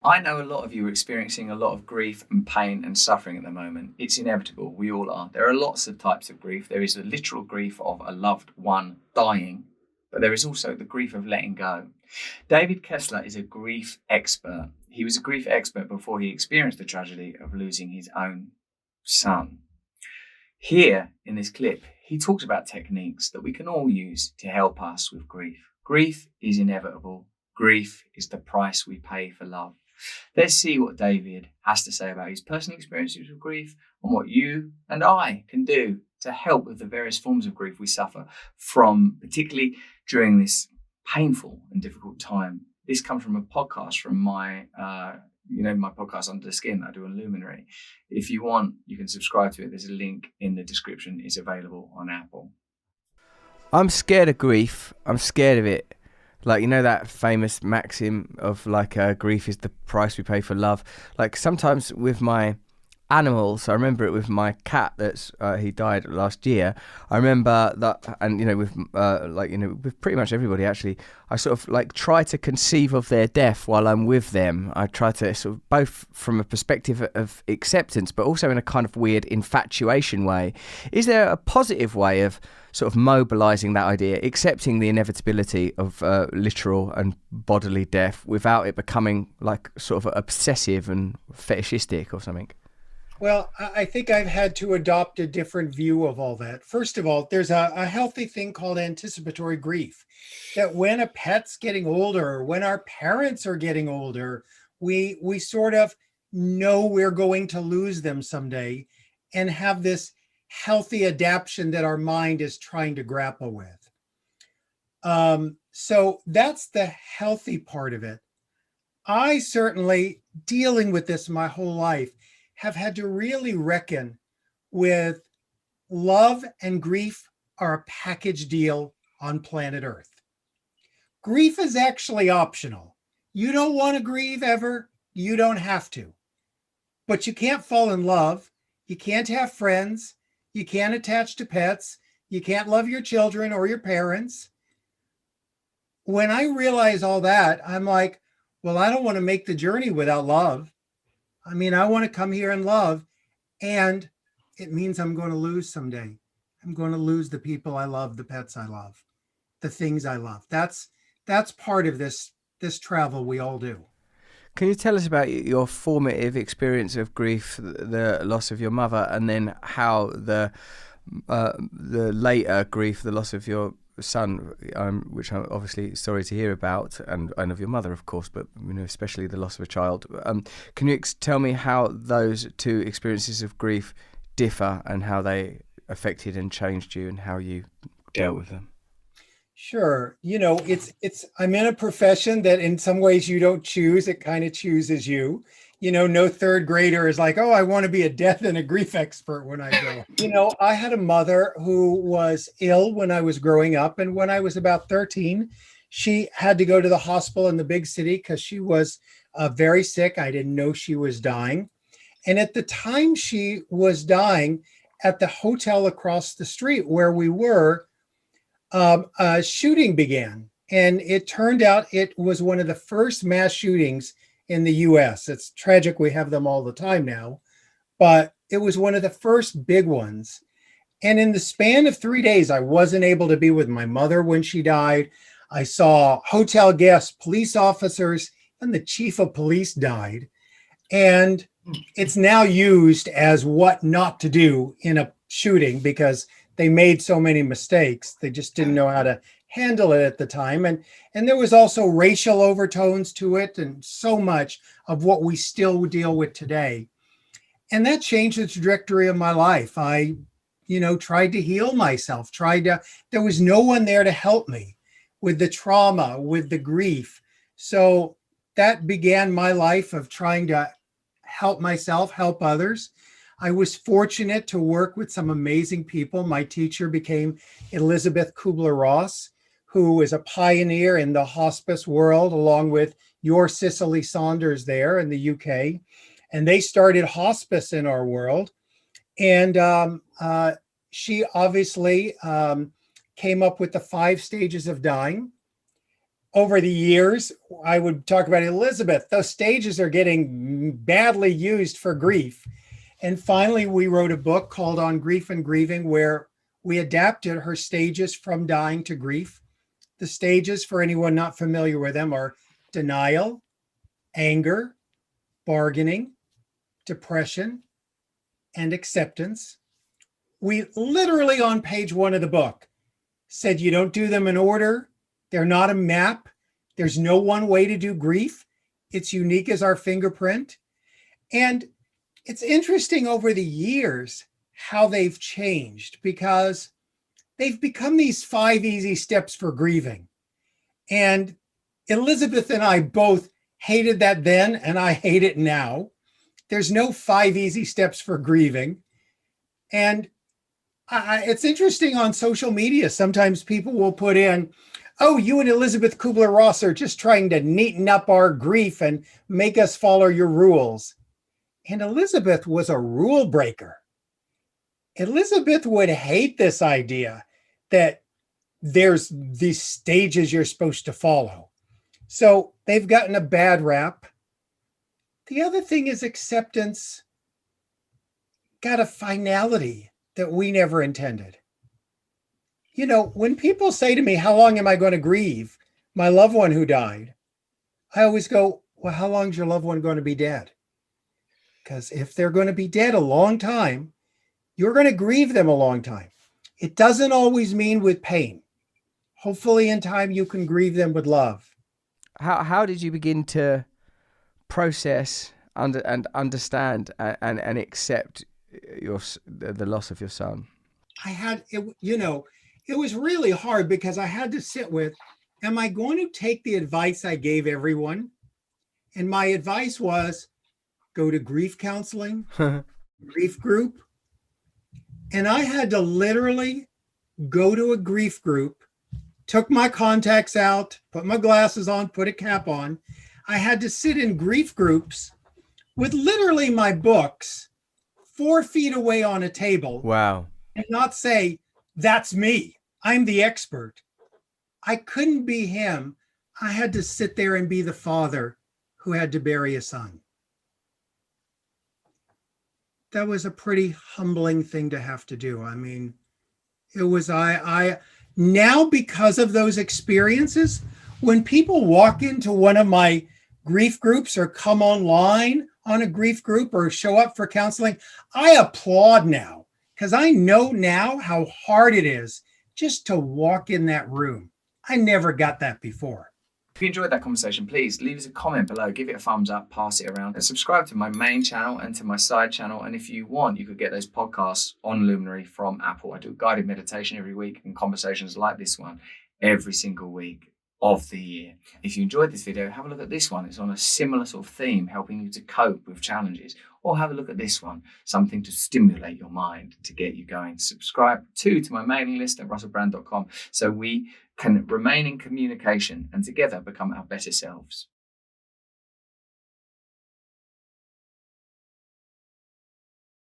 I know a lot of you are experiencing a lot of grief and pain and suffering at the moment. It's inevitable. We all are. There are lots of types of grief. There is the literal grief of a loved one dying, but there is also the grief of letting go. David Kessler is a grief expert. He was a grief expert before he experienced the tragedy of losing his own son. Here in this clip, he talks about techniques that we can all use to help us with grief. Grief is inevitable. Grief is the price we pay for love. Let's see what David has to say about his personal experiences with grief and what you and I can do to help with the various forms of grief we suffer from, particularly during this painful and difficult time. This comes from a podcast from my podcast Under the Skin that I do on Luminary. If you want, you can subscribe to it. There's a link in the description. It's available on Apple. I'm scared of grief. I'm scared of it. Like, you know that famous maxim of like grief is the price we pay for love. Like sometimes with my animals, I remember it with my cat that's he died last year. I remember that, and with pretty much everybody actually, I sort of like try to conceive of their death while I'm with them. I try to sort of both from a perspective of acceptance, but also in a kind of weird infatuation way. Is there a positive way of sort of mobilizing that idea, accepting the inevitability of literal and bodily death without it becoming like sort of obsessive and fetishistic or something? Well, I think I've had to adopt a different view of all that. First of all, there's a healthy thing called anticipatory grief, that when a pet's getting older, or when our parents are getting older, we sort of know we're going to lose them someday and have this healthy adaptation that our mind is trying to grapple with. So that's the healthy part of it. I certainly, dealing with this my whole life, have had to really reckon with love and grief are a package deal on planet Earth. Grief is actually optional. You don't want to grieve ever, you don't have to. But you can't fall in love, you can't have friends, you can't attach to pets, you can't love your children or your parents. When I realize all that, I'm like, well, I don't want to make the journey without love. I mean, I want to come here and love, and it means I'm going to lose someday. I'm going to lose the people I love, the pets I love, the things I love. That's part of this travel we all do. Can you tell us about your formative experience of grief, the loss of your mother, and then how the later grief, the loss of your son, which I'm obviously sorry to hear about, and of your mother, of course, but especially the loss of a child. Can you tell me how those two experiences of grief differ and how they affected and changed you and how you dealt with them? Sure. It's I'm in a profession that in some ways you don't choose, it kind of chooses you. No third grader is like, oh, I want to be a death and a grief expert when I go. I had a mother who was ill when I was growing up. And when I was about 13, she had to go to the hospital in the big city because she was very sick. I didn't know she was dying. And at the time she was dying, at the hotel across the street where we were, a shooting began. And it turned out it was one of the first mass shootings in the US. It's tragic we have them all the time now, but it was one of the first big ones. And in the span of 3 days, I wasn't able to be with my mother when she died. I saw hotel guests, police officers, and the chief of police died. And it's now used as what not to do in a shooting because they made so many mistakes. They just didn't know how to handle it at the time. And there was also racial overtones to it and so much of what we still deal with today. And that changed the trajectory of my life. I, tried to heal myself, there was no one there to help me with the trauma, with the grief. So that began my life of trying to help myself, help others. I was fortunate to work with some amazing people. My teacher became Elizabeth Kubler-Ross, who is a pioneer in the hospice world, along with your Cicely Saunders there in the UK. And they started hospice in our world. And she obviously came up with the 5 stages of dying. over the years, I would talk about Elizabeth. Those stages are getting badly used for grief. And finally, we wrote a book called On Grief and Grieving, where we adapted her stages from dying to grief. The stages, for anyone not familiar with them, are denial, anger, bargaining, depression, and acceptance. We literally, on page 1 of the book, said you don't do them in order. They're not a map. There's no one way to do grief. It's unique as our fingerprint. And it's interesting over the years how they've changed, because they've become these 5 easy steps for grieving. And Elizabeth and I both hated that then, and I hate it now. There's no 5 easy steps for grieving. And it's interesting on social media. Sometimes people will put in, oh, you and Elizabeth Kubler-Ross are just trying to neaten up our grief and make us follow your rules. And Elizabeth was a rule breaker. Elizabeth would hate this idea that there's these stages you're supposed to follow. So they've gotten a bad rap. The other thing is acceptance got a finality that we never intended. You know, when people say to me, how long am I going to grieve my loved one who died? I always go, well, how long is your loved one going to be dead? Because if they're going to be dead a long time, you're going to grieve them a long time. It doesn't always mean with pain. Hopefully in time you can grieve them with love. How did you begin to process and understand and accept the loss of your son? I had, it was really hard, because I had to sit with, am I going to take the advice I gave everyone? And my advice was, go to grief counseling, grief group. And I had to literally go to a grief group, took my contacts out, put my glasses on, put a cap on. I had to sit in grief groups with literally my books 4 feet away on a table. Wow. And not say, that's me, I'm the expert. I couldn't be him. I had to sit there and be the father who had to bury a son. That was a pretty humbling thing to have to do. I mean, it was, I now, because of those experiences, when people walk into one of my grief groups or come online on a grief group or show up for counseling, I applaud now, because I know now how hard it is just to walk in that room. I never got that before. If you enjoyed that conversation, please leave us a comment below, give it a thumbs up, pass it around, and subscribe to my main channel and to my side channel. And if you want, you could get those podcasts on Luminary from Apple. I do guided meditation every week and conversations like this one every single week of the year. If you enjoyed this video, have a look at this one. It's on a similar sort of theme, helping you to cope with challenges. Or have a look at this one, something to stimulate your mind, to get you going. Subscribe to my mailing list at russellbrand.com so we can remain in communication and together become our better selves.